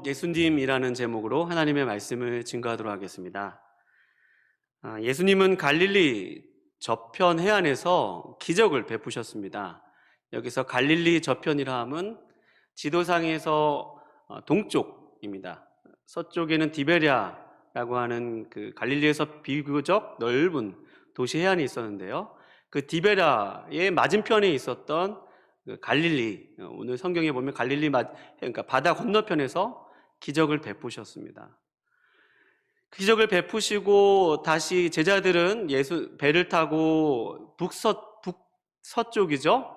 예수님이라는 제목으로 하나님의 말씀을 증거하도록 하겠습니다. 예수님은 갈릴리 저편 해안에서 기적을 베푸셨습니다. 여기서 갈릴리 저편이라 함은 지도상에서 동쪽입니다. 서쪽에는 디베랴라고 하는 그 갈릴리에서 비교적 넓은 도시 해안이 있었는데요. 그 디베랴의 맞은편에 있었던 그 갈릴리, 오늘 성경에 보면 그러니까 바다 건너편에서 기적을 베푸셨습니다. 기적을 베푸시고 다시 제자들은 배를 타고 북서쪽이죠.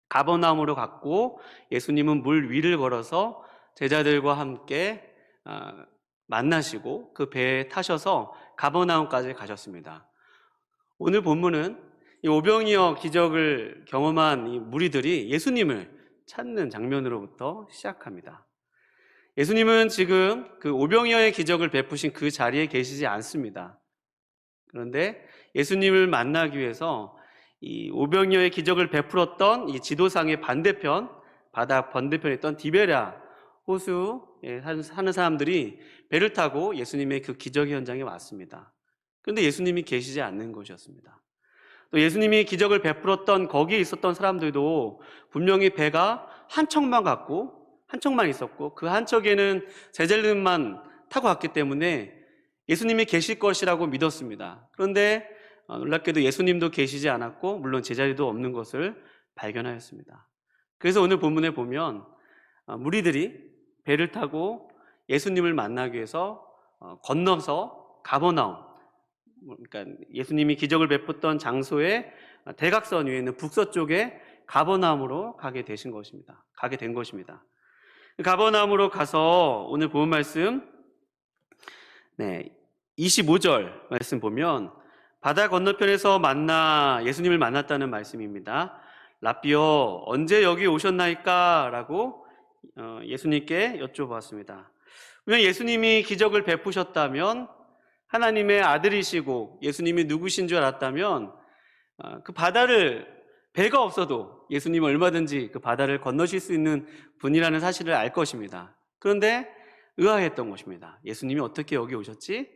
가버나움으로 갔고, 예수님은 물 위를 걸어서 제자들과 함께 만나시고 그 배에 타셔서 가버나움까지 가셨습니다. 오늘 본문은 이 오병이어 기적을 경험한 이 무리들이 예수님을 찾는 장면으로부터 시작합니다. 예수님은 지금 그 오병이어의 기적을 베푸신 그 자리에 계시지 않습니다. 그런데 예수님을 만나기 위해서 이 오병이어의 기적을 베풀었던 이 지도상의 반대편, 바다 반대편에 있던 디베랴 호수에 사는 사람들이 배를 타고 예수님의 그 기적 현장에 왔습니다. 그런데 예수님이 계시지 않는 곳이었습니다. 또 예수님이 기적을 베풀었던 거기에 있었던 사람들도 분명히 배가 한 척만 있었고 그 한 척에는 제자들만 타고 왔기 때문에 예수님이 계실 것이라고 믿었습니다. 그런데 놀랍게도 예수님도 계시지 않았고 물론 제자들도 없는 것을 발견하였습니다. 그래서 오늘 본문에 보면 무리들이 배를 타고 예수님을 만나기 위해서 건너서 가버나움, 그러니까 예수님이 기적을 베풀던 장소의 대각선 위에 있는 북서쪽에 가버나움으로 가게 된 것입니다. 가버나움으로 가서 오늘 본 말씀 25절 말씀 보면 바다 건너편에서 예수님을 만났다는 말씀입니다. 라삐어 언제 여기 오셨나이까? 라고 예수님께 여쭤봤습니다. 분명 예수님이 기적을 베푸셨다면, 하나님의 아들이시고 예수님이 누구신 줄 알았다면 그 배가 없어도 예수님은 얼마든지 그 바다를 건너실 수 있는 분이라는 사실을 알 것입니다. 그런데 의아했던 것입니다. 예수님이 어떻게 여기 오셨지?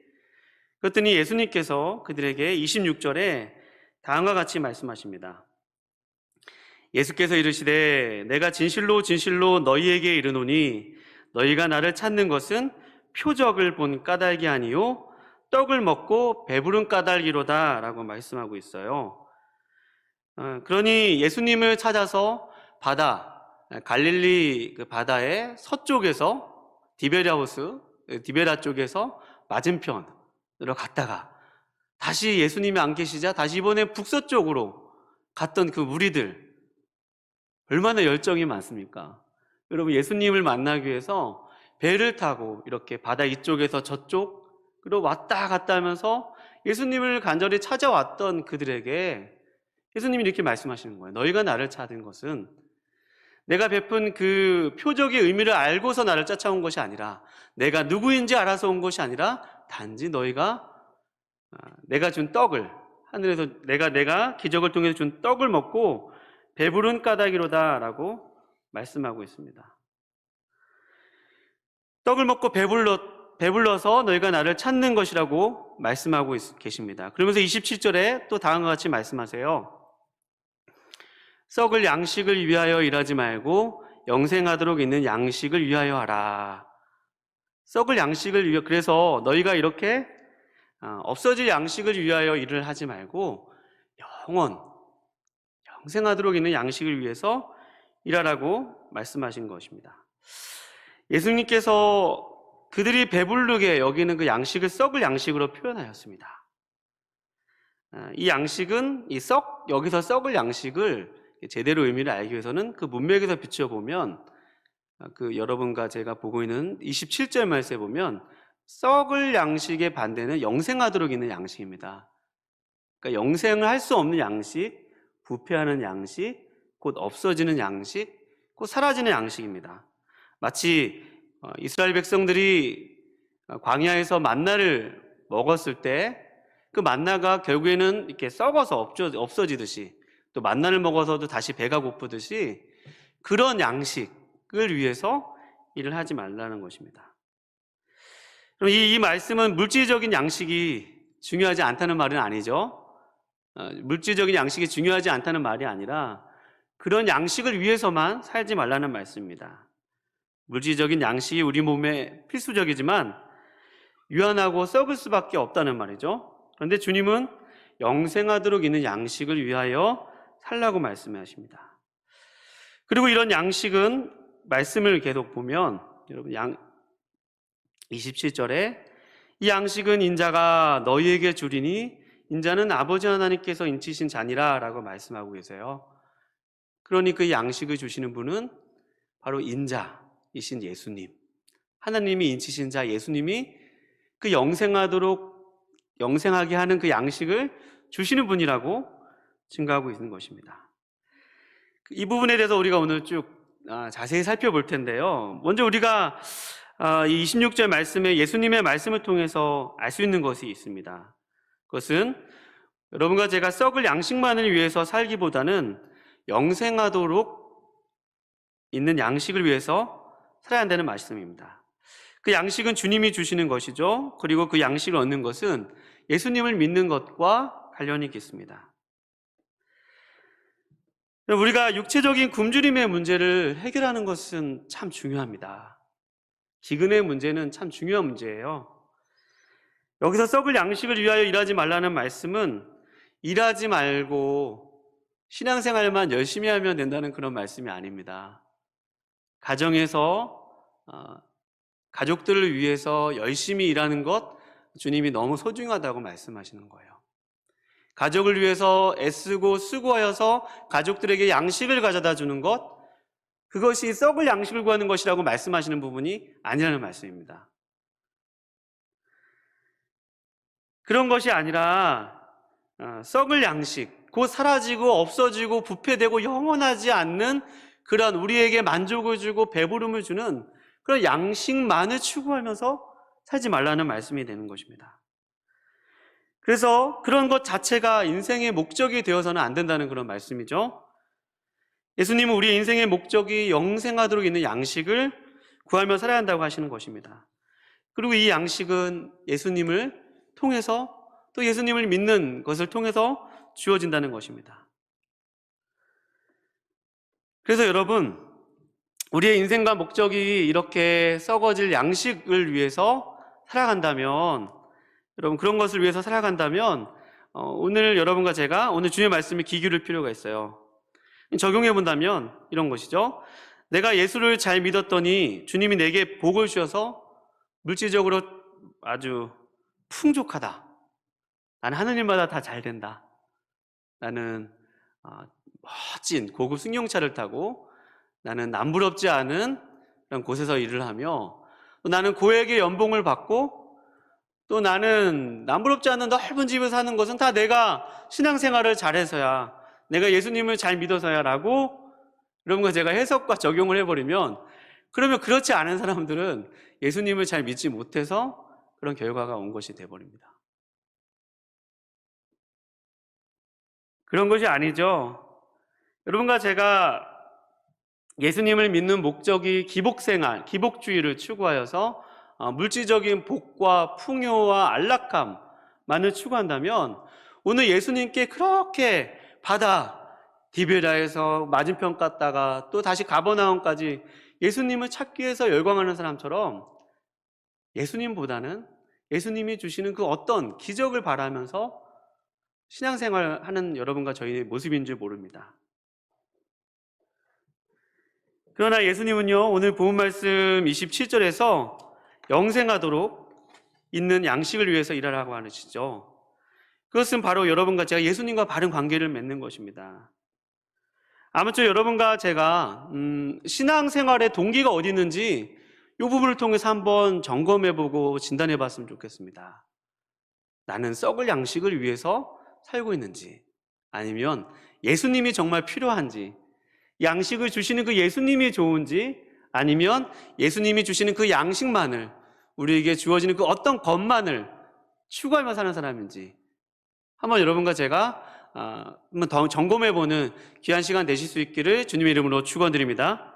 그랬더니 예수님께서 그들에게 26절에 다음과 같이 말씀하십니다. 예수께서 이르시되 내가 진실로 진실로 너희에게 이르노니 너희가 나를 찾는 것은 표적을 본 까닭이 아니요 떡을 먹고 배부른 까닭이로다 라고 말씀하고 있어요. 그러니 예수님을 찾아서 갈릴리 그 바다의 서쪽에서 디베랴 쪽에서 맞은편으로 갔다가 다시 예수님이 안 계시자 다시 이번에 북서쪽으로 갔던 그 무리들, 얼마나 열정이 많습니까? 여러분, 예수님을 만나기 위해서 배를 타고 이렇게 바다 이쪽에서 저쪽으로 왔다 갔다 하면서 예수님을 간절히 찾아왔던 그들에게 예수님이 이렇게 말씀하시는 거예요. 너희가 나를 찾은 것은 내가 베푼 그 표적의 의미를 알고서 나를 쫓아온 것이 아니라, 내가 누구인지 알아서 온 것이 아니라 단지 너희가 내가 준 떡을, 하늘에서 내가 기적을 통해서 준 떡을 먹고 배부른 까닭이로다 라고 말씀하고 있습니다. 떡을 먹고 배불러서 너희가 나를 찾는 것이라고 말씀하고 계십니다. 그러면서 27절에 또 다음과 같이 말씀하세요. 썩을 양식을 위하여 일하지 말고 영생하도록 있는 양식을 위하여 하라. 썩을 양식을 위하여, 그래서 너희가 이렇게 없어질 양식을 위하여 일을 하지 말고 영생하도록 있는 양식을 위해서 일하라고 말씀하신 것입니다. 예수님께서 그들이 배부르게 여기는 그 양식을 썩을 양식으로 표현하였습니다. 이 양식은 여기서 썩을 양식을 제대로 의미를 알기 위해서는 그 문맥에서 비춰보면 그 여러분과 제가 보고 있는 27절 말씀에 보면 썩을 양식의 반대는 영생하도록 있는 양식입니다. 그러니까 영생을 할 수 없는 양식, 부패하는 양식, 곧 없어지는 양식, 곧 사라지는 양식입니다. 마치 이스라엘 백성들이 광야에서 만나를 먹었을 때 그 만나가 결국에는 이렇게 썩어서 없어지듯이, 또 만나를 먹어서도 다시 배가 고프듯이 그런 양식을 위해서 일을 하지 말라는 것입니다. 그럼 이 말씀은 물질적인 양식이 중요하지 않다는 말은 아니죠. 물질적인 양식이 중요하지 않다는 말이 아니라 그런 양식을 위해서만 살지 말라는 말씀입니다. 물질적인 양식이 우리 몸에 필수적이지만 유한하고 썩을 수밖에 없다는 말이죠. 그런데 주님은 영생하도록 있는 양식을 위하여 살라고 말씀하십니다. 그리고 이런 양식은 말씀을 계속 보면 여러분 27절에 이 양식은 인자가 너희에게 주리니 인자는 아버지 하나님께서 인치신 자니라 라고 말씀하고 계세요. 그러니 그 양식을 주시는 분은 바로 인자이신 예수님, 하나님이 인치신 자 예수님이 그 영생하게 하는 그 양식을 주시는 분이라고 증거하고 있는 것입니다. 이 부분에 대해서 우리가 오늘 쭉 자세히 살펴볼 텐데요. 먼저 우리가 이 26절 말씀에 예수님의 말씀을 통해서 알 수 있는 것이 있습니다. 그것은 여러분과 제가 썩을 양식만을 위해서 살기보다는 영생하도록 있는 양식을 위해서 살아야 한다는 말씀입니다. 그 양식은 주님이 주시는 것이죠. 그리고 그 양식을 얻는 것은 예수님을 믿는 것과 관련이 있습니다. 우리가 육체적인 굶주림의 문제를 해결하는 것은 참 중요합니다. 기근의 문제는 참 중요한 문제예요. 여기서 썩을 양식을 위하여 일하지 말라는 말씀은 일하지 말고 신앙생활만 열심히 하면 된다는 그런 말씀이 아닙니다. 가정에서 가족들을 위해서 열심히 일하는 것 주님이 너무 소중하다고 말씀하시는 거예요. 가족을 위해서 애쓰고 수고하여서 가족들에게 양식을 가져다 주는 것, 그것이 썩을 양식을 구하는 것이라고 말씀하시는 부분이 아니라는 말씀입니다. 그런 것이 아니라 썩을 양식, 곧 사라지고 없어지고 부패되고 영원하지 않는 그런 우리에게 만족을 주고 배부름을 주는 그런 양식만을 추구하면서 살지 말라는 말씀이 되는 것입니다. 그래서 그런 것 자체가 인생의 목적이 되어서는 안 된다는 그런 말씀이죠. 예수님은 우리의 인생의 목적이 영생하도록 있는 양식을 구하며 살아야 한다고 하시는 것입니다. 그리고 이 양식은 예수님을 통해서 또 예수님을 믿는 것을 통해서 주어진다는 것입니다. 그래서 여러분, 우리의 인생과 목적이 이렇게 썩어질 양식을 위해서 살아간다면, 여러분 그런 것을 위해서 살아간다면 오늘 여러분과 제가 오늘 주님의 말씀에 귀 기울일 필요가 있어요. 적용해 본다면 이런 것이죠. 내가 예수를 잘 믿었더니 주님이 내게 복을 주셔서 물질적으로 아주 풍족하다. 나는 하느님마다 다 잘 된다. 나는 멋진 고급 승용차를 타고 나는 남부럽지 않은 그런 곳에서 일을 하며 또 나는 고액의 연봉을 받고 또 나는 남부럽지 않은 넓은 집에 사는 것은 다 내가 신앙생활을 잘해서야, 내가 예수님을 잘 믿어서야 라고 여러분과 제가 해석과 적용을 해버리면, 그러면 그렇지 않은 사람들은 예수님을 잘 믿지 못해서 그런 결과가 온 것이 돼버립니다. 그런 것이 아니죠. 여러분과 제가 예수님을 믿는 목적이 기복생활, 기복주의를 추구하여서 물질적인 복과 풍요와 안락함만을 추구한다면 오늘 예수님께 그렇게 바다 디베라에서 맞은편 갔다가 또 다시 가버나움까지 예수님을 찾기 위해서 열광하는 사람처럼 예수님보다는 예수님이 주시는 그 어떤 기적을 바라면서 신앙생활하는 여러분과 저희의 모습인 줄 모릅니다. 그러나 예수님은요, 오늘 본 말씀 27절에서 영생하도록 있는 양식을 위해서 일하라고 하시죠. 그것은 바로 여러분과 제가 예수님과 바른 관계를 맺는 것입니다. 아무쪼 여러분과 제가 신앙생활의 동기가 어디 있는지 이 부분을 통해서 한번 점검해보고 진단해봤으면 좋겠습니다. 나는 썩을 양식을 위해서 살고 있는지, 아니면 예수님이 정말 필요한지, 양식을 주시는 그 예수님이 좋은지, 아니면 예수님이 주시는 그 양식만을, 우리에게 주어지는 그 어떤 것만을 추구하며 사는 사람인지 한번 여러분과 제가 한번 더 점검해보는 귀한 시간 되실 수 있기를 주님의 이름으로 축원드립니다.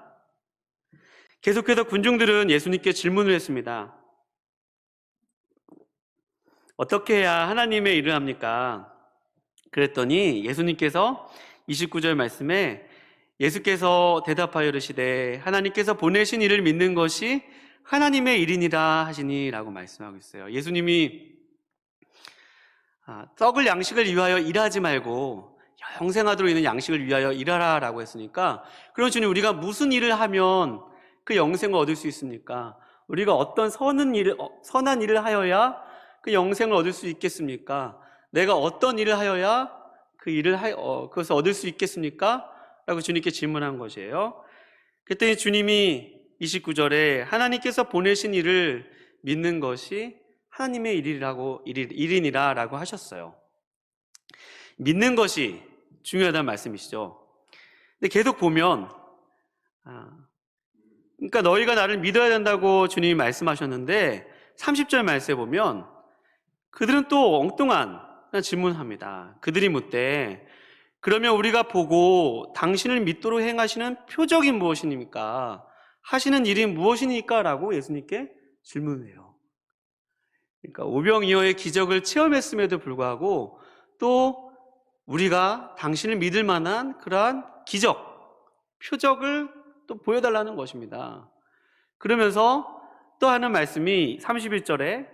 계속해서 군중들은 예수님께 질문을 했습니다. 어떻게 해야 하나님의 일을 합니까? 그랬더니 예수님께서 29절 말씀에 예수께서 대답하여 이르시되 하나님께서 보내신 이를 믿는 것이 하나님의 일이니라 하시니 라고 말씀하고 있어요. 예수님이 썩을 양식을 위하여 일하지 말고 영생하도록 있는 양식을 위하여 일하라 라고 했으니까, 그럼 주님, 우리가 무슨 일을 하면 그 영생을 얻을 수 있습니까? 우리가 어떤 선한 일을 하여야 그 영생을 얻을 수 있겠습니까? 내가 어떤 일을 하여야 그것을 얻을 수 있겠습니까? 라고 주님께 질문한 것이에요. 그랬더니 주님이 29절에 하나님께서 보내신 일을 믿는 것이 하나님의 일이니라 라고 하셨어요. 믿는 것이 중요하다는 말씀이시죠. 근데 계속 보면 그러니까 너희가 나를 믿어야 된다고 주님이 말씀하셨는데 30절 말씀에 보면 그들은 또 엉뚱한 질문합니다. 그들이 묻되 그러면 우리가 보고 당신을 믿도록 행하시는 표적이 무엇입니까? 하시는 일이 무엇이니까? 라고 예수님께 질문해요. 그러니까 오병이어의 기적을 체험했음에도 불구하고 또 우리가 당신을 믿을 만한 그러한 기적, 표적을 또 보여달라는 것입니다. 그러면서 또 하는 말씀이 31절에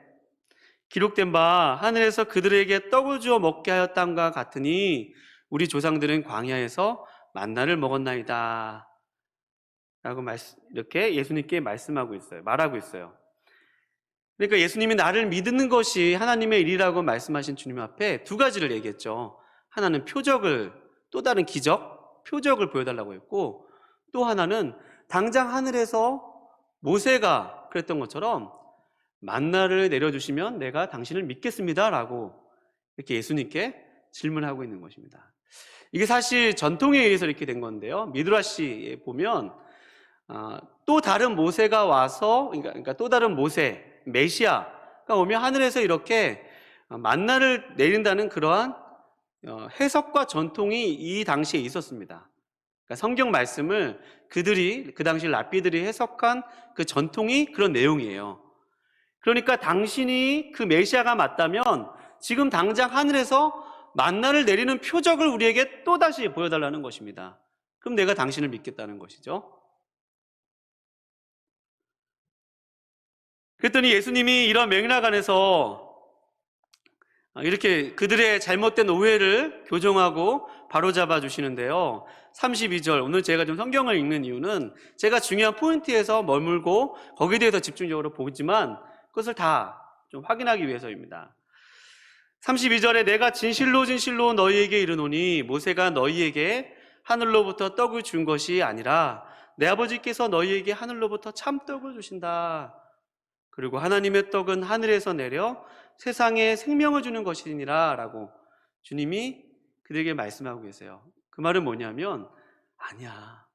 기록된 바 하늘에서 그들에게 떡을 주어 먹게 하였다함과 같으니 우리 조상들은 광야에서 만나를 먹었나이다 라고 이렇게 예수님께 말하고 있어요. 그러니까 예수님이 나를 믿는 것이 하나님의 일이라고 말씀하신 주님 앞에 두 가지를 얘기했죠. 하나는 또 다른 기적, 표적을 보여달라고 했고, 또 하나는 당장 하늘에서 모세가 그랬던 것처럼 만나를 내려주시면 내가 당신을 믿겠습니다 라고 이렇게 예수님께 질문하고 있는 것입니다. 이게 사실 전통에 의해서 이렇게 된 건데요. 미드라시에 보면 또 다른 모세가 와서, 그러니까 또 다른 모세, 메시아가 오면 하늘에서 이렇게 만나를 내린다는 그러한 해석과 전통이 이 당시에 있었습니다. 그러니까 성경 말씀을 그 당시 랍비들이 해석한 그 전통이 그런 내용이에요. 그러니까 당신이 그 메시아가 맞다면 지금 당장 하늘에서 만나를 내리는 표적을 우리에게 또다시 보여달라는 것입니다. 그럼 내가 당신을 믿겠다는 것이죠. 그랬더니 예수님이 이런 맥락 안에서 이렇게 그들의 잘못된 오해를 교정하고 바로잡아 주시는데요. 32절, 오늘 제가 좀 성경을 읽는 이유는 제가 중요한 포인트에서 머물고 거기에 대해서 집중적으로 보지만 그것을 다 좀 확인하기 위해서입니다. 32절에 내가 진실로 진실로 너희에게 이르노니 모세가 너희에게 하늘로부터 떡을 준 것이 아니라 내 아버지께서 너희에게 하늘로부터 참떡을 주신다. 그리고 하나님의 떡은 하늘에서 내려 세상에 생명을 주는 것이니라 라고 주님이 그들에게 말씀하고 계세요. 그 말은 뭐냐면, 아니야,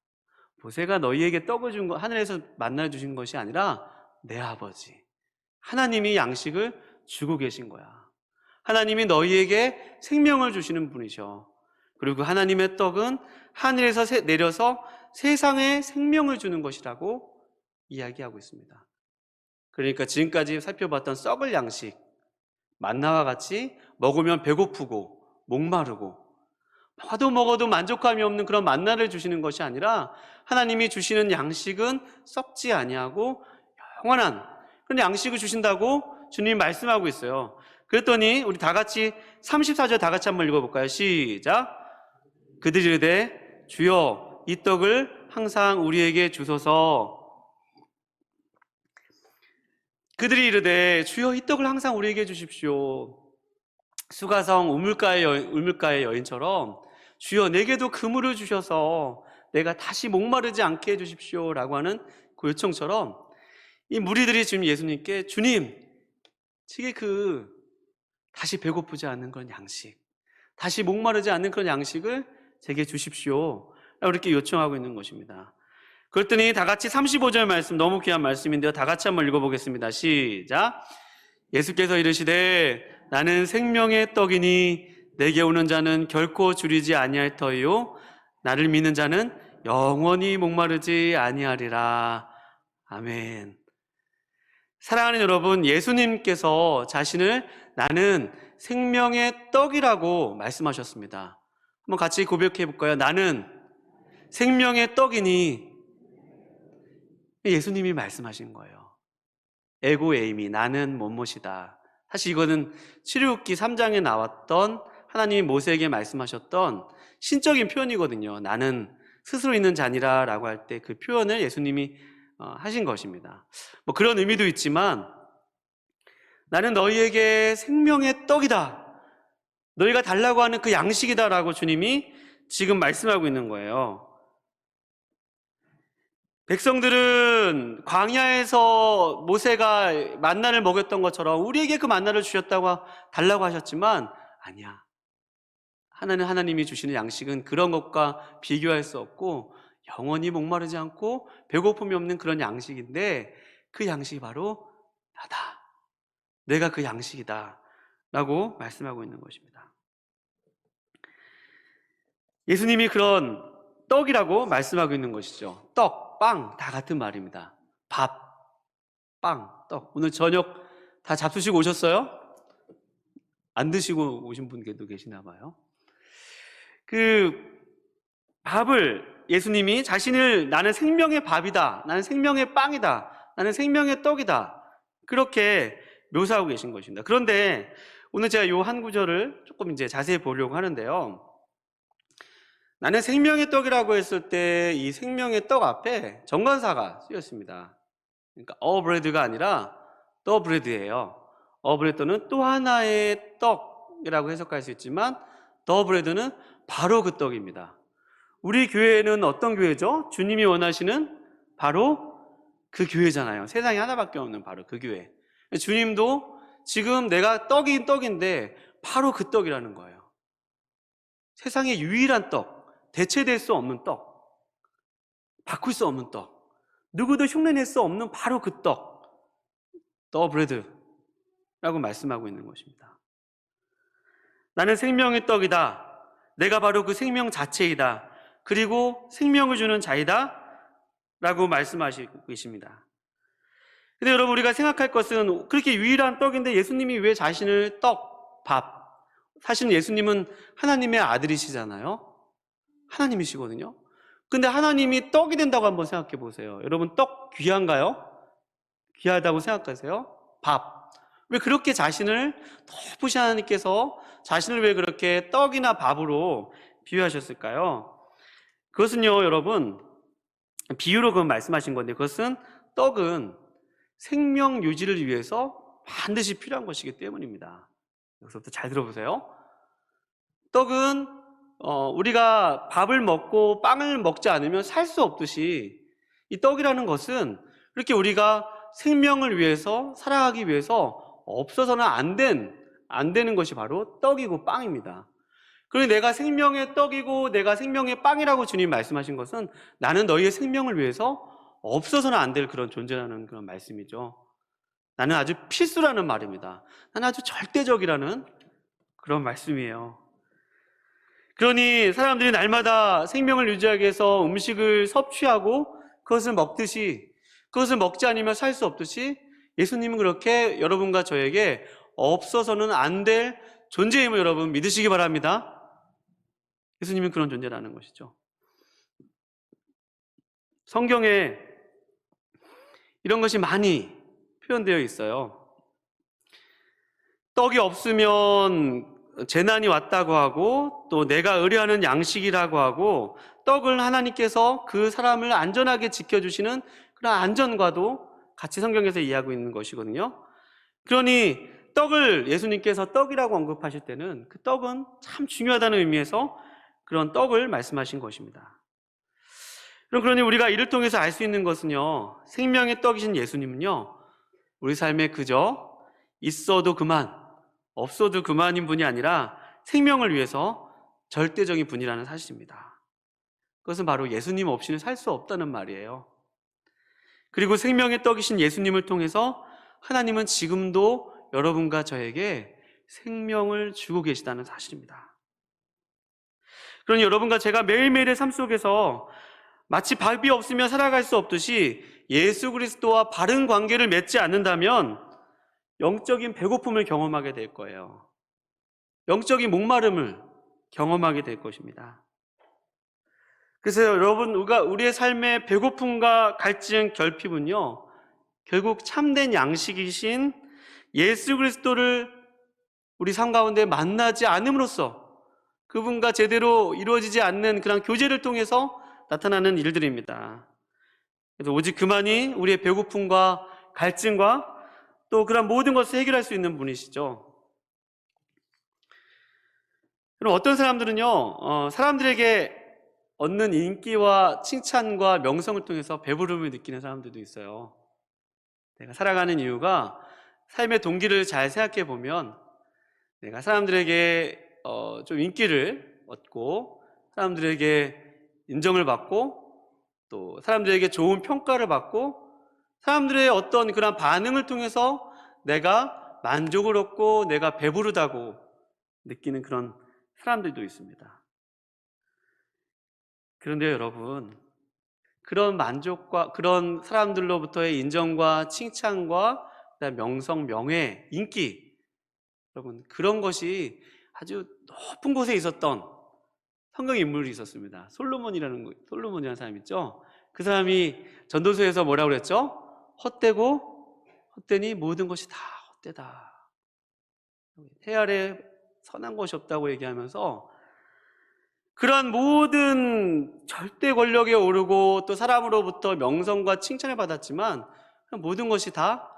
모세가 너희에게 떡을 준 거, 하늘에서 만나 주신 것이 아니라 내 아버지 하나님이 양식을 주고 계신 거야. 하나님이 너희에게 생명을 주시는 분이셔. 그리고 하나님의 떡은 하늘에서 내려서 세상에 생명을 주는 것이라고 이야기하고 있습니다. 그러니까 지금까지 살펴봤던 썩을 양식, 만나와 같이 먹으면 배고프고 목마르고 먹어도 만족감이 없는 그런 만나를 주시는 것이 아니라 하나님이 주시는 양식은 썩지 아니하고 영원한 그런 양식을 주신다고 주님이 말씀하고 있어요. 그랬더니 우리 다 같이 34절 다 같이 한번 읽어볼까요? 시작. 그들이 이르되 주여 이 떡을 항상 우리에게 주소서. 그들이 이르되 주여 이 떡을 항상 우리에게 주십시오. 수가성 우물가의 여인처럼 주여 내게도 그물을 주셔서 내가 다시 목마르지 않게 해주십시오 라고 하는 그 요청처럼 이 무리들이 지금 예수님께 주님, 지금 다시 배고프지 않는 그런 양식, 다시 목마르지 않는 그런 양식을 제게 주십시오 라고 이렇게 요청하고 있는 것입니다. 그랬더니 다 같이 35절 말씀, 너무 귀한 말씀인데요, 다 같이 한번 읽어보겠습니다. 시작. 예수께서 이르시되 나는 생명의 떡이니 내게 오는 자는 결코 줄이지 아니할 터이요 나를 믿는 자는 영원히 목마르지 아니하리라. 아멘. 사랑하는 여러분, 예수님께서 자신을 나는 생명의 떡이라고 말씀하셨습니다. 한번 같이 고백해 볼까요? 나는 생명의 떡이니. 예수님이 말씀하신 거예요. 에고 에이미, 나는 뭐뭐이다. 사실 이거는 출애굽기 3장에 나왔던 하나님이 모세에게 말씀하셨던 신적인 표현이거든요. 나는 스스로 있는 자니라 라고 할 때 그 표현을 예수님이 하신 것입니다. 뭐 그런 의미도 있지만, 나는 너희에게 생명의 떡이다, 너희가 달라고 하는 그 양식이다 라고 주님이 지금 말씀하고 있는 거예요. 백성들은 광야에서 모세가 만나를 먹였던 것처럼 우리에게 그 만나를 주셨다고 달라고 하셨지만, 아니야, 하나님이 주시는 양식은 그런 것과 비교할 수 없고 영원히 목마르지 않고 배고픔이 없는 그런 양식인데, 그 양식이 바로 나다, 내가 그 양식이다 라고 말씀하고 있는 것입니다. 예수님이 그런 떡이라고 말씀하고 있는 것이죠. 떡, 빵 다 같은 말입니다. 밥, 빵, 떡. 오늘 저녁 다 잡수시고 오셨어요? 안 드시고 오신 분들도 계시나 봐요. 그 밥을 예수님이 자신을 나는 생명의 밥이다, 나는 생명의 빵이다, 나는 생명의 떡이다, 그렇게 묘사하고 계신 것입니다. 그런데 오늘 제가 이 한 구절을 조금 이제 자세히 보려고 하는데요. 나는 생명의 떡이라고 했을 때 이 생명의 떡 앞에 정관사가 쓰였습니다. 그러니까 bread가 아니라 the bread예요. bread는 또 하나의 떡이라고 해석할 수 있지만 the bread는 바로 그 떡입니다. 우리 교회는 어떤 교회죠? 주님이 원하시는 바로 그 교회잖아요. 세상에 하나밖에 없는 바로 그 교회. 주님도 지금 내가 떡인 떡인데 바로 그 떡이라는 거예요. 세상의 유일한 떡, 대체될 수 없는 떡, 바꿀 수 없는 떡, 누구도 흉내낼 수 없는 바로 그 떡, the bread라고 말씀하고 있는 것입니다. 나는 생명의 떡이다, 내가 바로 그 생명 자체이다, 그리고 생명을 주는 자이다 라고 말씀하시고 계십니다. 근데 여러분, 우리가 생각할 것은 그렇게 유일한 떡인데 예수님이 왜 자신을 떡, 밥, 사실은 예수님은 하나님의 아들이시잖아요. 하나님이시거든요. 근데 하나님이 떡이 된다고 한번 생각해 보세요. 여러분, 떡 귀한가요? 귀하다고 생각하세요? 밥. 왜 그렇게 자신을, 높으신 하나님께서 자신을 왜 그렇게 떡이나 밥으로 비유하셨을까요? 그것은요, 여러분, 비유로 그건 말씀하신 건데, 그것은 떡은 생명 유지를 위해서 반드시 필요한 것이기 때문입니다. 여기서부터 잘 들어보세요. 떡은 우리가 밥을 먹고 빵을 먹지 않으면 살 수 없듯이, 이 떡이라는 것은 이렇게 우리가 생명을 위해서, 살아가기 위해서 없어서는 안 되는 것이 바로 떡이고 빵입니다. 그러니 내가 생명의 떡이고 내가 생명의 빵이라고 주님 말씀하신 것은 나는 너희의 생명을 위해서 없어서는 안 될 그런 존재라는 그런 말씀이죠. 나는 아주 필수라는 말입니다. 나는 아주 절대적이라는 그런 말씀이에요. 그러니 사람들이 날마다 생명을 유지하기 위해서 음식을 섭취하고 그것을 먹듯이, 그것을 먹지 않으면 살 수 없듯이, 예수님은 그렇게 여러분과 저에게 없어서는 안 될 존재임을 여러분 믿으시기 바랍니다. 예수님은 그런 존재라는 것이죠. 성경에 이런 것이 많이 표현되어 있어요. 떡이 없으면 재난이 왔다고 하고, 또 내가 의뢰하는 양식이라고 하고, 떡을 하나님께서 그 사람을 안전하게 지켜주시는 그런 안전과도 같이 성경에서 이해하고 있는 것이거든요. 그러니 떡을 예수님께서 떡이라고 언급하실 때는 그 떡은 참 중요하다는 의미에서 그런 떡을 말씀하신 것입니다. 그러니 우리가 이를 통해서 알 수 있는 것은요, 생명의 떡이신 예수님은요, 우리 삶에 그저 있어도 그만, 없어도 그만인 분이 아니라 생명을 위해서 절대적인 분이라는 사실입니다. 그것은 바로 예수님 없이는 살 수 없다는 말이에요. 그리고 생명의 떡이신 예수님을 통해서 하나님은 지금도 여러분과 저에게 생명을 주고 계시다는 사실입니다. 그러니 여러분과 제가 매일매일의 삶 속에서 마치 밥이 없으면 살아갈 수 없듯이 예수 그리스도와 바른 관계를 맺지 않는다면 영적인 배고픔을 경험하게 될 거예요. 영적인 목마름을 경험하게 될 것입니다. 그래서 여러분, 우리의 삶의 배고픔과 갈증, 결핍은요, 결국 참된 양식이신 예수 그리스도를 우리 삶 가운데 만나지 않음으로써 그분과 제대로 이루어지지 않는 그런 교제를 통해서 나타나는 일들입니다. 그래서 오직 그만이 우리의 배고픔과 갈증과 또 그런 모든 것을 해결할 수 있는 분이시죠. 그럼 어떤 사람들은요, 사람들에게 얻는 인기와 칭찬과 명성을 통해서 배부름을 느끼는 사람들도 있어요. 내가 살아가는 이유가 삶의 동기를 잘 생각해 보면 내가 사람들에게 좀 인기를 얻고 사람들에게 인정을 받고 또 사람들에게 좋은 평가를 받고 사람들의 어떤 그런 반응을 통해서 내가 만족을 얻고 내가 배부르다고 느끼는 그런 사람들도 있습니다. 그런데 여러분, 그런 만족과 그런 사람들로부터의 인정과 칭찬과 명성, 명예, 인기, 여러분, 그런 것이 아주 높은 곳에 있었던 성경 인물이 있었습니다. 솔로몬이라는 사람 있죠? 그 사람이 전도서에서 뭐라고 그랬죠? 헛되니 모든 것이 다 헛되다. 해 아래 선한 것이 없다고 얘기하면서 그러한 모든 절대 권력에 오르고 또 사람으로부터 명성과 칭찬을 받았지만 모든 것이 다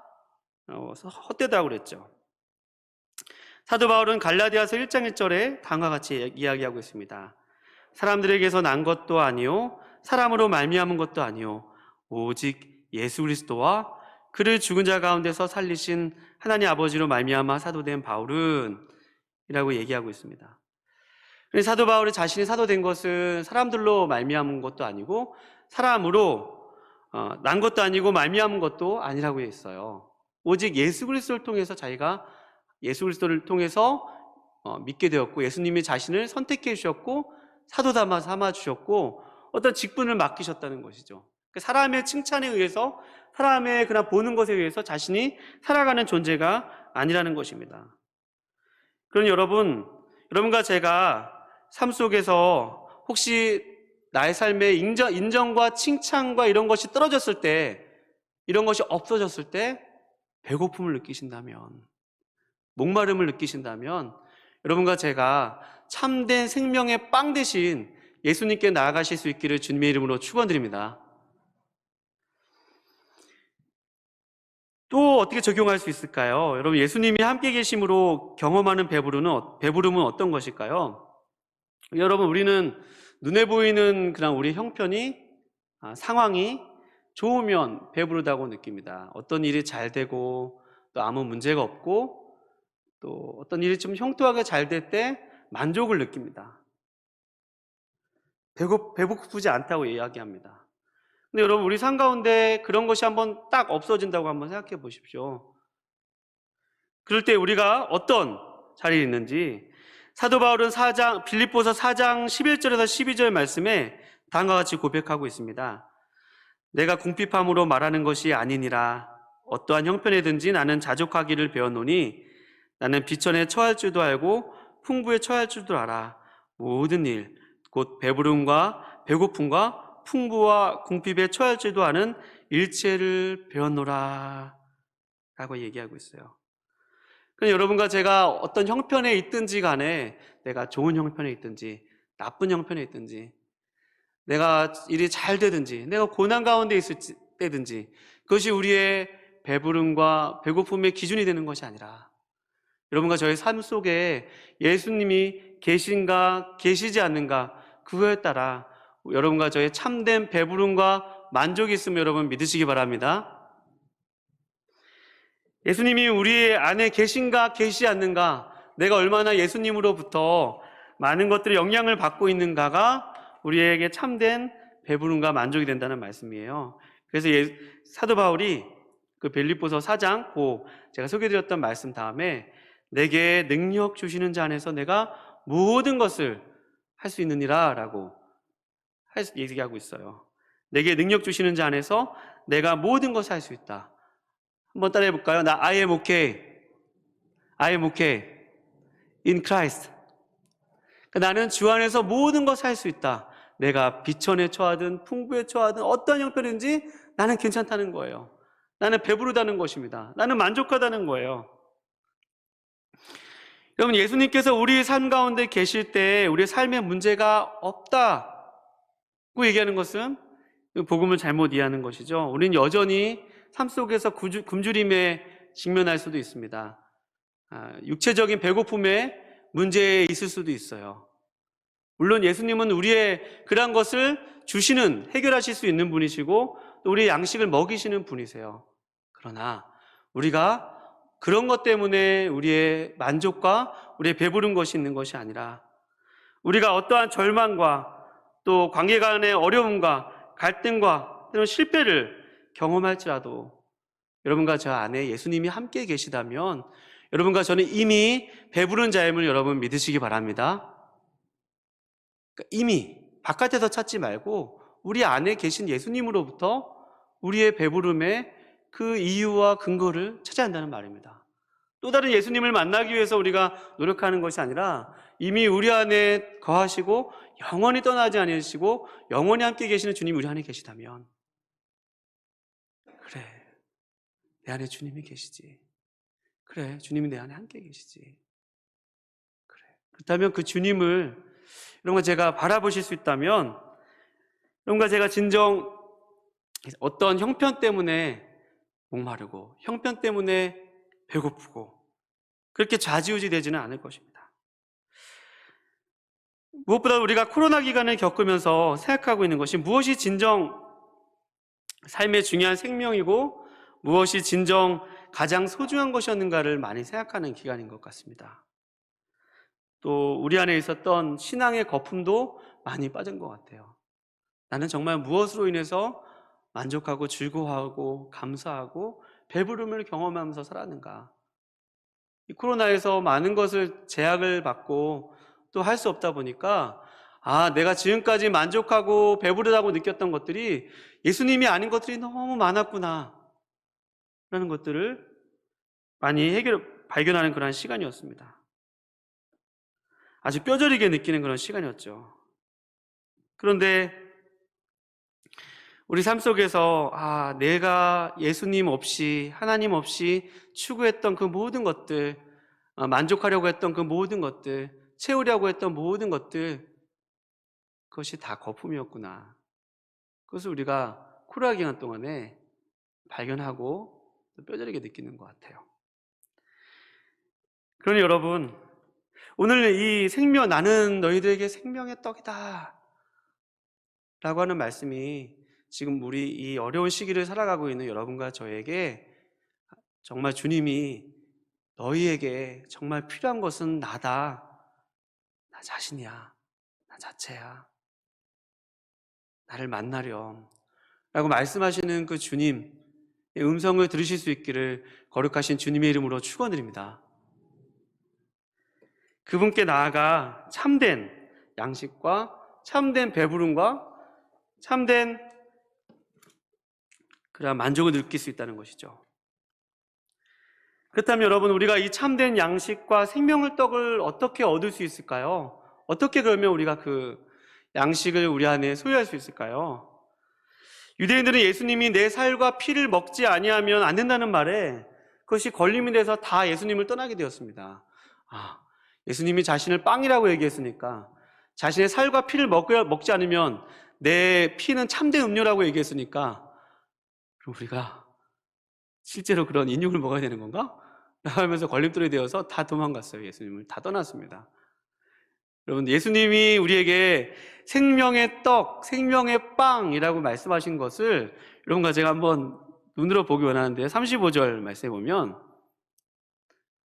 헛되다고 그랬죠. 사도 바울은 갈라디아서 1장 1절에 다음과 같이 이야기하고 있습니다. 사람들에게서 난 것도 아니요 사람으로 말미암은 것도 아니요 오직 예수 그리스도와 그를 죽은 자 가운데서 살리신 하나님 아버지로 말미암아 사도된 바울은 이라고 얘기하고 있습니다. 사도 바울이 자신이 사도된 것은 사람들로 말미암은 것도 아니고 사람으로 난 것도 아니고 말미암은 것도 아니라고 했어요. 오직 예수 그리스도를 통해서 자기가 예수 그리스도를 통해서 믿게 되었고 예수님이 자신을 선택해 주셨고 사도 삼아 주셨고 어떤 직분을 맡기셨다는 것이죠. 사람의 칭찬에 의해서 사람의 그냥 보는 것에 의해서 자신이 살아가는 존재가 아니라는 것입니다. 그럼 여러분과 제가 삶 속에서 혹시 나의 삶에 인정과 칭찬과 이런 것이 떨어졌을 때, 이런 것이 없어졌을 때 배고픔을 느끼신다면, 목마름을 느끼신다면 여러분과 제가 참된 생명의 빵 대신 예수님께 나아가실 수 있기를 주님의 이름으로 축원드립니다. 또 어떻게 적용할 수 있을까요? 여러분, 예수님이 함께 계심으로 경험하는 배부름은 어떤 것일까요? 여러분, 우리는 눈에 보이는 그냥 우리 형편이 상황이 좋으면 배부르다고 느낍니다. 어떤 일이 잘 되고 또 아무 문제가 없고 또 어떤 일이 좀 형통하게 잘 될 때 만족을 느낍니다. 배고프지 않다고 이야기합니다. 근데 여러분, 우리 삶 가운데 그런 것이 한번 딱 없어진다고 한번 생각해 보십시오. 그럴 때 우리가 어떤 자리에 있는지 사도 바울은 빌립보서 4장 11절에서 12절 말씀에 다음과 같이 고백하고 있습니다. 내가 궁핍함으로 말하는 것이 아니니라. 어떠한 형편에든지 나는 자족하기를 배웠노니 나는 비천에 처할 줄도 알고 풍부에 처할 줄도 알아. 모든 일, 곧 배부름과 배고픔과 풍부와 궁핍에 처할 줄도 아는 일체를 배웠노라 라고 얘기하고 있어요. 그럼 여러분과 제가 어떤 형편에 있든지 간에 내가 좋은 형편에 있든지 나쁜 형편에 있든지 내가 일이 잘 되든지 내가 고난 가운데 있을 때든지 그것이 우리의 배부름과 배고픔의 기준이 되는 것이 아니라 여러분과 저의 삶 속에 예수님이 계신가 계시지 않는가 그거에 따라 여러분과 저의 참된 배부름과 만족이 있음을 여러분 믿으시기 바랍니다. 예수님이 우리 안에 계신가 계시지 않는가, 내가 얼마나 예수님으로부터 많은 것들의 영향을 받고 있는가가 우리에게 참된 배부름과 만족이 된다는 말씀이에요. 그래서 사도 바울이 그 빌립보서 4장 제가 소개드렸던 말씀 다음에 내게 능력 주시는 자 안에서 내가 모든 것을 할 수 있느니라 라고 얘기하고 있어요. 내게 능력 주시는 자 안에서 내가 모든 것을 할 수 있다. 한번 따라해 볼까요? 나 I am okay. I am okay. In Christ. 나는 주 안에서 모든 것을 할 수 있다. 내가 비천에 처하든 풍부에 처하든 어떤 형편인지 나는 괜찮다는 거예요. 나는 배부르다는 것입니다. 나는 만족하다는 거예요. 여러분, 예수님께서 우리 삶 가운데 계실 때 우리의 삶에 문제가 없다고 얘기하는 것은 복음을 잘못 이해하는 것이죠. 우리는 여전히 삶 속에서 굶주림에 직면할 수도 있습니다. 육체적인 배고픔에 문제 있을 수도 있어요. 물론 예수님은 우리의 그러한 것을 주시는, 해결하실 수 있는 분이시고 또 우리의 양식을 먹이시는 분이세요. 그러나 우리가 그런 것 때문에 우리의 만족과 우리의 배부른 것이 있는 것이 아니라 우리가 어떠한 절망과 또 관계 간의 어려움과 갈등과 또는 실패를 경험할지라도 여러분과 저 안에 예수님이 함께 계시다면 여러분과 저는 이미 배부른 자임을 여러분 믿으시기 바랍니다. 그러니까 이미 바깥에서 찾지 말고 우리 안에 계신 예수님으로부터 우리의 배부름의 그 이유와 근거를 찾아야 한다는 말입니다. 또 다른 예수님을 만나기 위해서 우리가 노력하는 것이 아니라 이미 우리 안에 거하시고 영원히 떠나지 않으시고 영원히 함께 계시는 주님이 우리 안에 계시다면, 그래, 내 안에 주님이 계시지. 그래, 주님이 내 안에 함께 계시지. 그래, 그렇다면 그 주님을 여러분과 제가 바라보실 수 있다면, 여러분과 제가 진정 어떤 형편 때문에 목마르고 형편 때문에 배고프고 그렇게 좌지우지 되지는 않을 것입니다. 무엇보다 우리가 코로나 기간을 겪으면서 생각하고 있는 것이 무엇이 진정 삶의 중요한 생명이고 무엇이 진정 가장 소중한 것이었는가를 많이 생각하는 기간인 것 같습니다. 또 우리 안에 있었던 신앙의 거품도 많이 빠진 것 같아요. 나는 정말 무엇으로 인해서 만족하고 즐거워하고 감사하고 배부름을 경험하면서 살았는가? 이 코로나에서 많은 것을 제약을 받고 또 할 수 없다 보니까 내가 지금까지 만족하고 배부르다고 느꼈던 것들이 예수님이 아닌 것들이 너무 많았구나 라는 것들을 많이 발견하는 그런 시간이었습니다. 아주 뼈저리게 느끼는 그런 시간이었죠. 그런데 우리 삶 속에서 내가 예수님 없이, 하나님 없이 추구했던 그 모든 것들, 만족하려고 했던 그 모든 것들, 채우려고 했던 모든 것들, 그것이 다 거품이었구나. 그것을 우리가 코로나 기간 동안에 발견하고 뼈저리게 느끼는 것 같아요. 그러니 여러분, 오늘 이 나는 너희들에게 생명의 떡이다 라고 하는 말씀이 지금 우리 이 어려운 시기를 살아가고 있는 여러분과 저에게 정말 주님이 너희에게 정말 필요한 것은 나다, 나 자신이야, 나 자체야, 나를 만나렴 라고 말씀하시는 그 주님의 음성을 들으실 수 있기를 거룩하신 주님의 이름으로 축원드립니다. 그분께 나아가 참된 양식과 참된 배부름과 참된 그런 만족을 느낄 수 있다는 것이죠. 그렇다면 여러분, 우리가 이 참된 양식과 생명의 떡을 어떻게 얻을 수 있을까요? 어떻게 그러면 우리가 그 양식을 우리 안에 소유할 수 있을까요? 유대인들은 예수님이 내 살과 피를 먹지 아니하면 안 된다는 말에 그것이 걸림이 돼서 다 예수님을 떠나게 되었습니다. 예수님이 자신을 빵이라고 얘기했으니까, 자신의 살과 피를 먹지 않으면 내 피는 참된 음료라고 얘기했으니까 그럼 우리가 실제로 그런 인육을 먹어야 되는 건가? 하면서 걸림돌이 되어서 다 도망갔어요. 예수님을 다 떠났습니다. 여러분, 예수님이 우리에게 생명의 떡, 생명의 빵이라고 말씀하신 것을 여러분과 제가 한번 눈으로 보기 원하는데 35절 말씀해 보면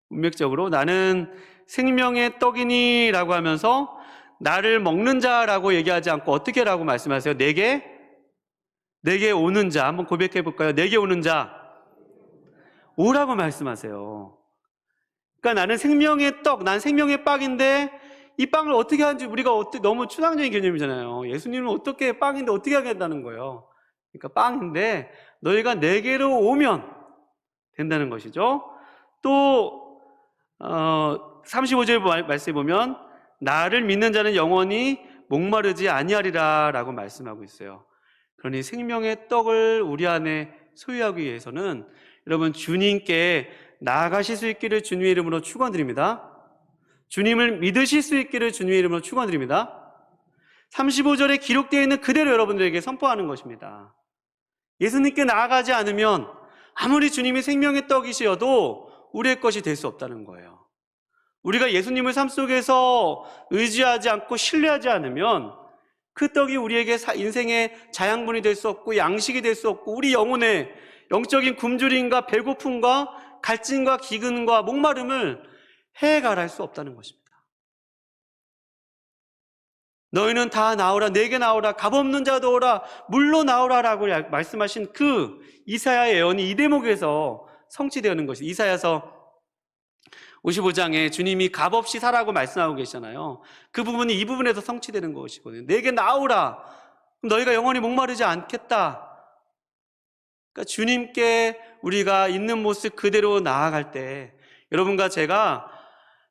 문맥적으로 나는 생명의 떡이니 라고 하면서 나를 먹는 자라고 얘기하지 않고 어떻게 라고 말씀하세요? 내게 오는 자. 한번 고백해 볼까요? 내게 오는 자 오라고 말씀하세요. 그러니까 나는 생명의 떡, 난 생명의 빵인데 이 빵을 어떻게 하는지 우리가 너무 추상적인 개념이잖아요. 예수님은 어떻게 빵인데 어떻게 하겠다는 거예요? 그러니까 빵인데 너희가 내게로 오면 된다는 것이죠. 또 35절 말씀에 보면 나를 믿는 자는 영원히 목마르지 아니하리라 라고 말씀하고 있어요. 그러니 생명의 떡을 우리 안에 소유하기 위해서는 여러분 주님께 나아가실 수 있기를 주님의 이름으로 축원드립니다. 주님을 믿으실 수 있기를 주님의 이름으로 축원드립니다. 35절에 기록되어 있는 그대로 여러분들에게 선포하는 것입니다. 예수님께 나아가지 않으면 아무리 주님이 생명의 떡이시어도 우리의 것이 될 수 없다는 거예요. 우리가 예수님을 삶 속에서 의지하지 않고 신뢰하지 않으면 그 떡이 우리에게 인생의 자양분이 될 수 없고 양식이 될 수 없고 우리 영혼의 영적인 굶주림과 배고픔과 갈증과 기근과 목마름을 해결할 수 없다는 것입니다. 너희는 다 나오라, 내게 나오라, 값없는 자도 오라, 물로 나오라라고 말씀하신 그 이사야의 예언이 이 대목에서 성취되는 것이 이사야서 55장에 주님이 값없이 사라고 말씀하고 계시잖아요. 그 부분이 이 부분에서 성취되는 것이거든요. 내게 나오라, 너희가 영원히 목마르지 않겠다. 그러니까 주님께 우리가 있는 모습 그대로 나아갈 때 여러분과 제가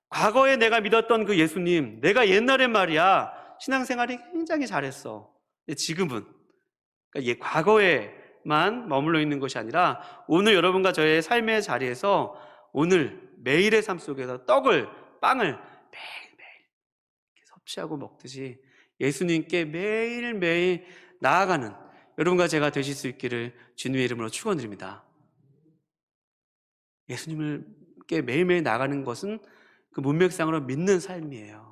과거에 내가 믿었던 그 예수님, 내가 옛날엔 말이야 신앙생활이 굉장히 잘했어. 근데 지금은 그러니까 과거에만 머물러 있는 것이 아니라 오늘 여러분과 저의 삶의 자리에서 오늘 매일의 삶 속에서 빵을 매일매일 섭취하고 먹듯이 예수님께 매일매일 나아가는 여러분과 제가 되실 수 있기를 주님의 이름으로 축원드립니다. 예수님께 매일매일 나가는 것은 그 문맥상으로 믿는 삶이에요.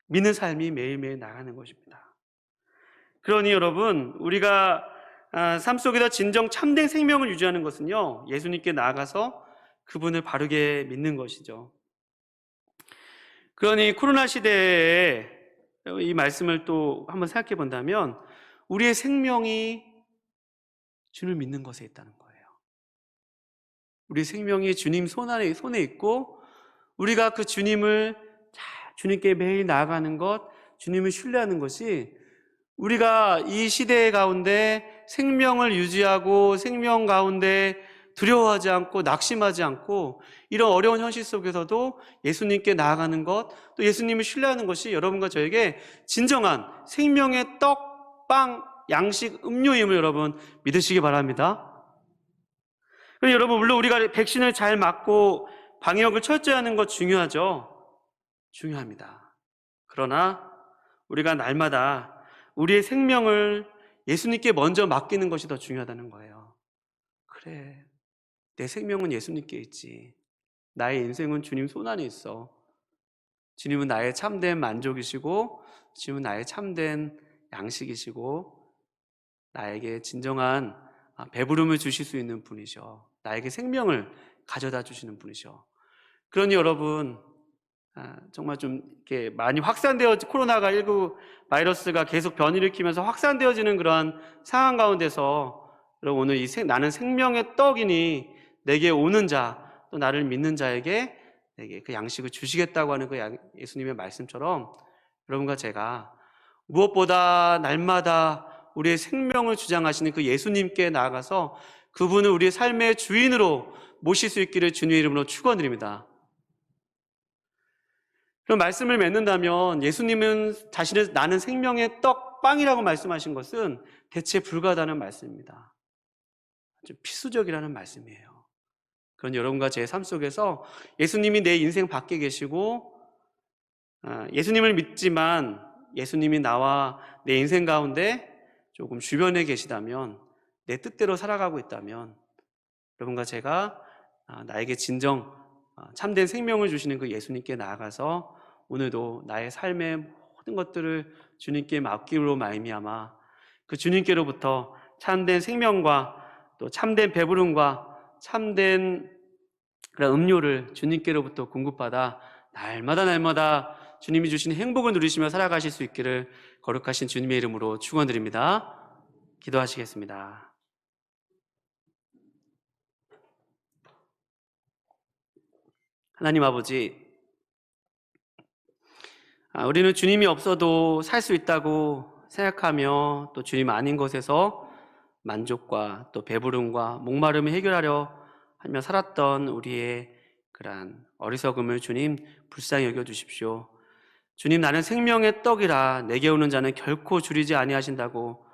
믿는 삶이 매일매일 나가는 것입니다. 그러니 여러분, 우리가 삶 속에서 진정 참된 생명을 유지하는 것은요, 예수님께 나아가서 그분을 바르게 믿는 것이죠. 그러니 코로나 시대에 이 말씀을 또 한번 생각해 본다면 우리의 생명이 주를 믿는 것에 있다는 거예요. 우리 생명이 주님 손에 있고 우리가 그 주님을 주님께 매일 나아가는 것, 주님을 신뢰하는 것이 우리가 이 시대 가운데 생명을 유지하고 생명 가운데 두려워하지 않고 낙심하지 않고 이런 어려운 현실 속에서도 예수님께 나아가는 것, 또 예수님을 신뢰하는 것이 여러분과 저에게 진정한 생명의 떡, 빵, 양식, 음료임을 여러분 믿으시기 바랍니다. 그리고 여러분, 물론 우리가 백신을 잘 맞고 방역을 철저히 하는 것 중요하죠. 중요합니다. 그러나 우리가 날마다 우리의 생명을 예수님께 먼저 맡기는 것이 더 중요하다는 거예요. 그래, 내 생명은 예수님께 있지. 나의 인생은 주님 손 안에 있어. 주님은 나의 참된 만족이시고 주님은 나의 참된 양식이시고 나에게 진정한 배부름을 주실 수 있는 분이셔. 나에게 생명을 가져다 주시는 분이셔. 그러니 여러분, 정말 좀 이렇게 많이 코로나19 바이러스가 계속 변이를 일으키면서 확산되어지는 그러한 상황 가운데서 여러분 오늘 나는 생명의 떡이니 내게 오는 자, 또 나를 믿는 자에게 내게 그 양식을 주시겠다고 하는 그 예수님의 말씀처럼 여러분과 제가 무엇보다 날마다 우리의 생명을 주장하시는 그 예수님께 나아가서 그분을 우리의 삶의 주인으로 모실 수 있기를 주님의 이름으로 축원드립니다. 그럼 말씀을 맺는다면 예수님은 자신의 나는 생명의 떡, 빵이라고 말씀하신 것은 대체 불가하다는 말씀입니다. 아주 필수적이라는 말씀이에요. 그런 여러분과 제 삶 속에서 예수님이 내 인생 밖에 계시고 예수님을 믿지만 예수님이 나와 내 인생 가운데 조금 주변에 계시다면 내 뜻대로 살아가고 있다면 여러분과 제가 나에게 진정 참된 생명을 주시는 그 예수님께 나아가서 오늘도 나의 삶의 모든 것들을 주님께 맡기로 말미암아 그 주님께로부터 참된 생명과 또 참된 배부름과 참된 그런 음료를 주님께로부터 공급받아 날마다 주님이 주시는 행복을 누리시며 살아가실 수 있기를 거룩하신 주님의 이름으로 축원드립니다. 기도하시겠습니다. 하나님 아버지, 우리는 주님이 없어도 살 수 있다고 생각하며 또 주님 아닌 것에서 만족과 또 배부름과 목마름을 해결하려 하며 살았던 우리의 그러한 어리석음을 주님 불쌍히 여겨 주십시오. 주님, 나는 생명의 떡이라 내게 오는 자는 결코 줄이지 아니하신다고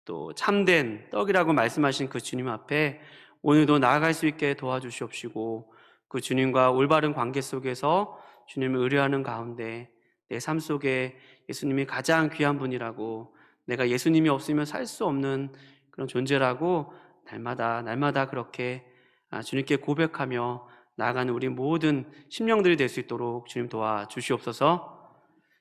또 참된 떡이라고 말씀하신 그 주님 앞에 오늘도 나아갈 수 있게 도와주시옵시고, 그 주님과 올바른 관계 속에서 주님을 의뢰하는 가운데 내 삶 속에 예수님이 가장 귀한 분이라고, 내가 예수님이 없으면 살 수 없는 그런 존재라고 날마다 그렇게 주님께 고백하며 나아가는 우리 모든 심령들이 될 수 있도록 주님 도와주시옵소서.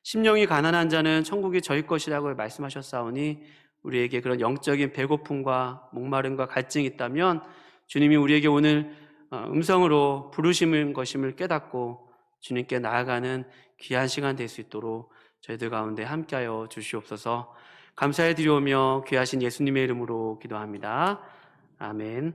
심령이 가난한 자는 천국이 저희 것이라고 말씀하셨사오니, 우리에게 그런 영적인 배고픔과 목마름과 갈증이 있다면 주님이 우리에게 오늘 음성으로 부르시는 것임을 깨닫고 주님께 나아가는 귀한 시간 될 수 있도록 저희들 가운데 함께하여 주시옵소서. 감사해 드리오며 귀하신 예수님의 이름으로 기도합니다. 아멘.